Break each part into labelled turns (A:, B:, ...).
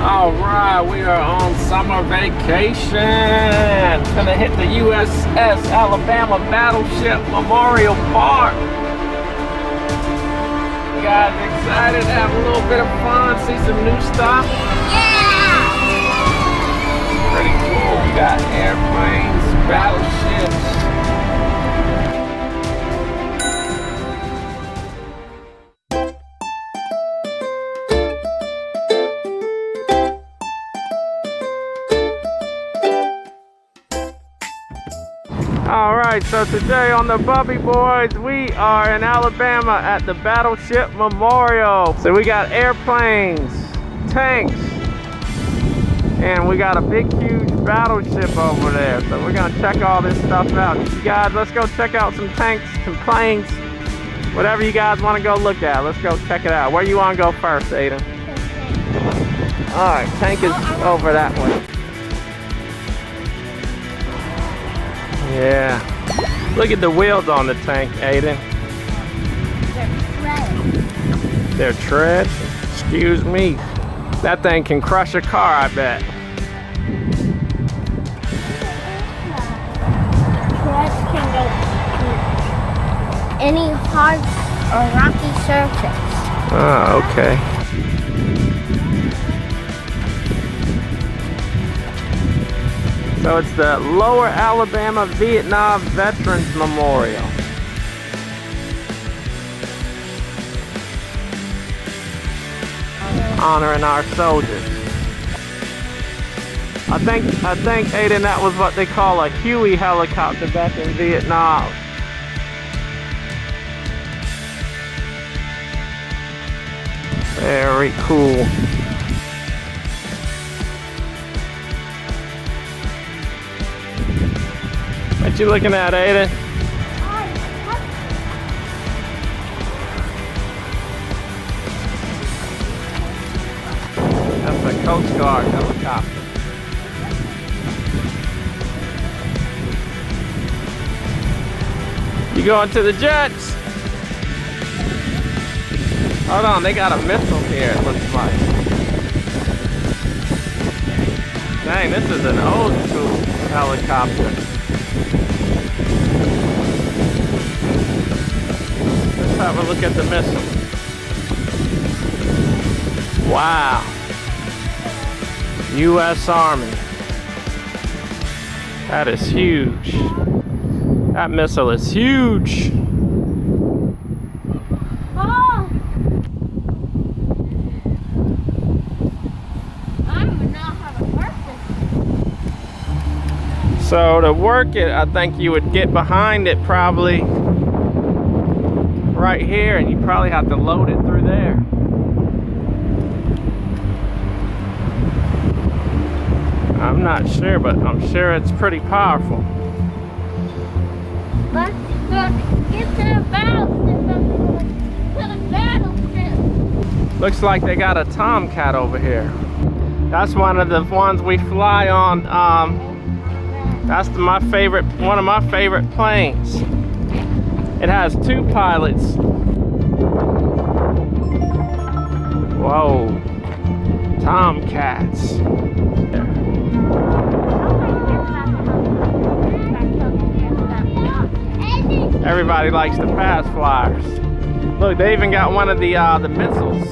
A: Alright, we are on summer vacation. Gonna hit the USS Alabama Battleship Memorial Park. You guys excited to have a little bit of fun, see some new stuff?
B: Yeah!
A: Pretty cool. We got airplanes, battleships. Alright, so today on the Bubby Boys, we are in Alabama at the Battleship Memorial. So we got airplanes, tanks, and we got a big, huge battleship over there. So we're gonna check all this stuff out. You guys, let's go check out some tanks, some planes, whatever you guys wanna go look at. Let's go check it out. Where you wanna go first, Aiden? Alright, tank is over that way. Yeah. Look at the wheels on the tank, Aiden.
B: They're tread.
A: They're tread? Excuse me. That thing can crush a car, I bet.
B: Treads can go any hard or rocky surface.
A: Oh, okay. So it's the Lower Alabama Vietnam Veterans Memorial. Honoring our soldiers. I think Aiden, that was what they call a Huey helicopter back in Vietnam. Very cool. What you looking at, Aiden? That's a Coast Guard helicopter. You going to the jets? Hold on, they got a missile here, it looks like. Dang, this is an old school helicopter. Let's have a look at the missile. Wow. U.S. Army. That is huge. That missile is huge.
B: Oh! I don't know how to work this.
A: So to work it, I think you would get behind it probably right here, and you probably have to load it through there. I'm not sure, but I'm sure it's pretty powerful.
B: Let's get to the battleship. To the battleship.
A: Looks like they got a Tomcat over here. That's one of the ones we fly on. That's one of my favorite planes. It has two pilots. Whoa. Tomcats. Everybody likes the fast flyers. Look, they even got one of the missiles.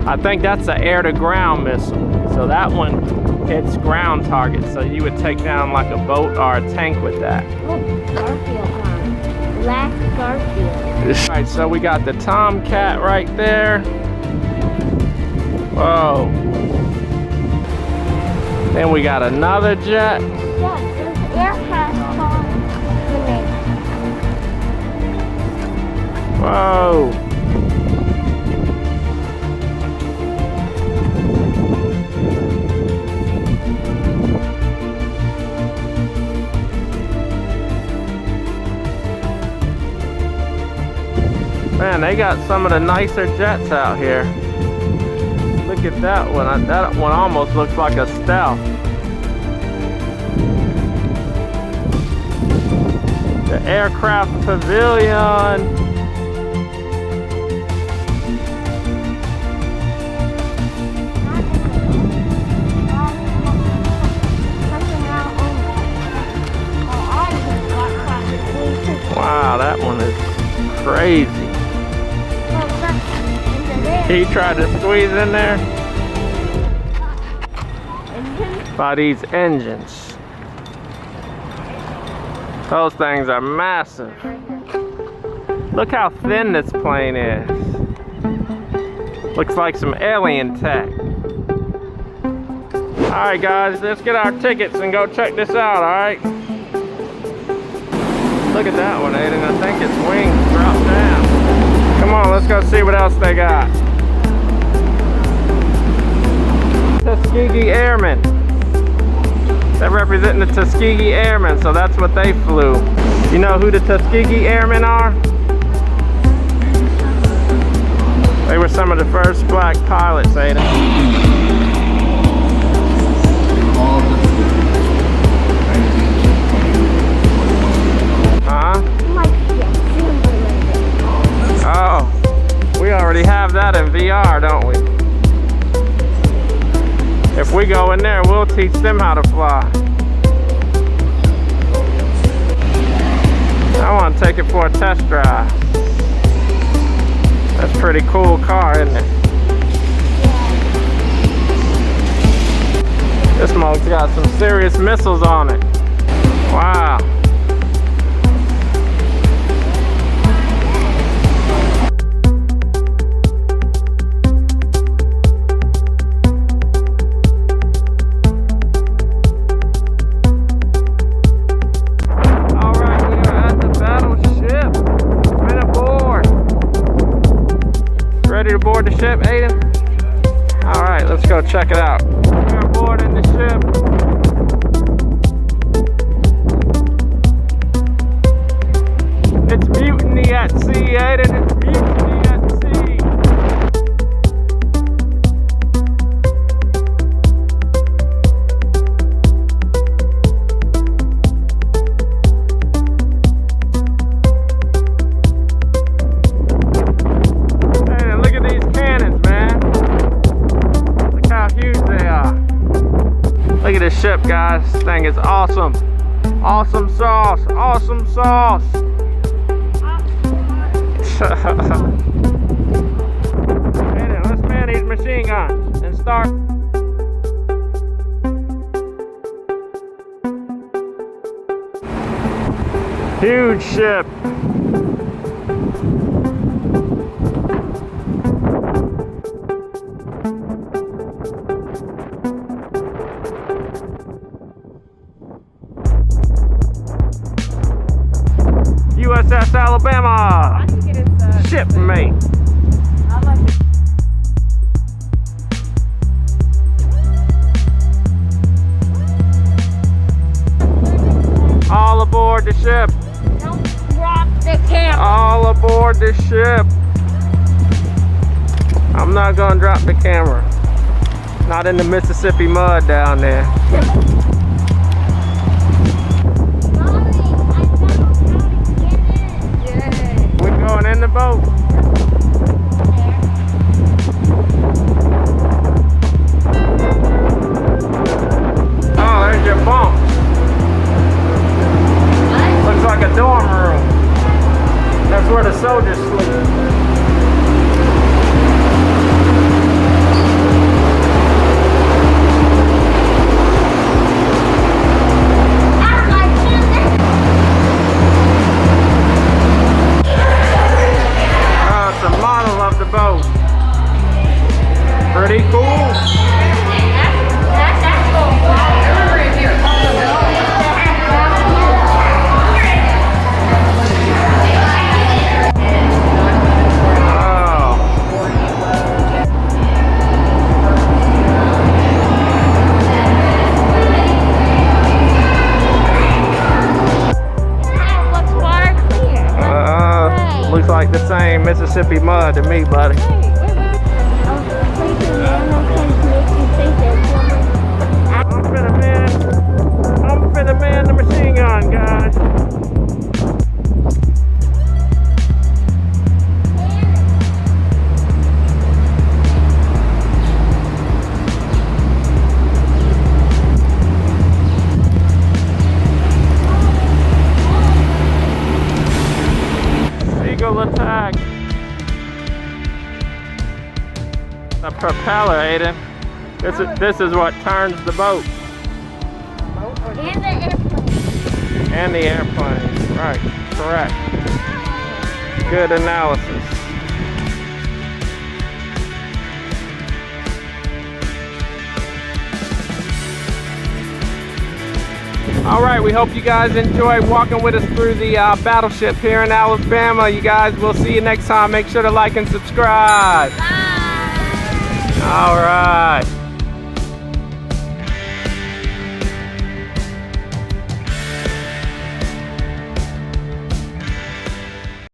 A: I think that's an air-to-ground missile. So that one hits ground targets. So you would take down like a boat or a tank with that.
B: Oh, Garfield time. Black Garfield.
A: All right, so we got the Tomcat right there. Whoa. Then we got another jet.
B: Yeah, there's aircraft called
A: Whoa. Man, they got some of the nicer jets out here. Look at that one. That one almost looks like a stealth. The aircraft pavilion. He tried to squeeze in there
B: Engine.
A: by these engines. Those things are massive. Look how thin this plane is. Looks like some alien tech. Alright guys, let's get our tickets and go check this out, alright? Look at that one, Aiden. I think its wings drop down. Come on, let's go see what else they got. Tuskegee Airmen. They're representing the Tuskegee Airmen, so that's what they flew. You know who the Tuskegee Airmen are? They were some of the first black pilots, Aiden. Huh? Oh, we already have that in VR, don't we? If we go in there, we'll teach them how to fly. I want to take it for a test drive. That's a pretty cool car, isn't it? This monk's got some serious missiles on it. Wow. Ready to board the ship, Aiden? All right, let's go check it out. We're boarding the ship. It's mutiny at sea, Aiden. It's mutiny at sea. Look at this ship, guys. This thing is awesome. Awesome sauce. Awesome sauce. Hey, let's man these machine guns and start. Huge ship. USS Alabama.
B: I think it is
A: shipmate.
B: I like it.
A: All aboard the ship.
B: Don't drop the camera.
A: All aboard the ship. I'm not gonna drop the camera. Not in the Mississippi mud down there. Going in the boat. Oh, there's your bunk. Looks like a dorm room. That's where the soldiers sleep. Pretty cool. Looks like the same Mississippi mud to me, buddy. I'm finna man the machine gun, guys. Eagle attack. A propeller, Aiden. This is what turns the boat.
B: And the airplane.
A: And the airplane. Right, correct. Good analysis. All right, we hope you guys enjoyed walking with us through the Battleship here in Alabama. You guys, we'll see you next time. Make sure to like and subscribe.
B: Bye.
A: All right.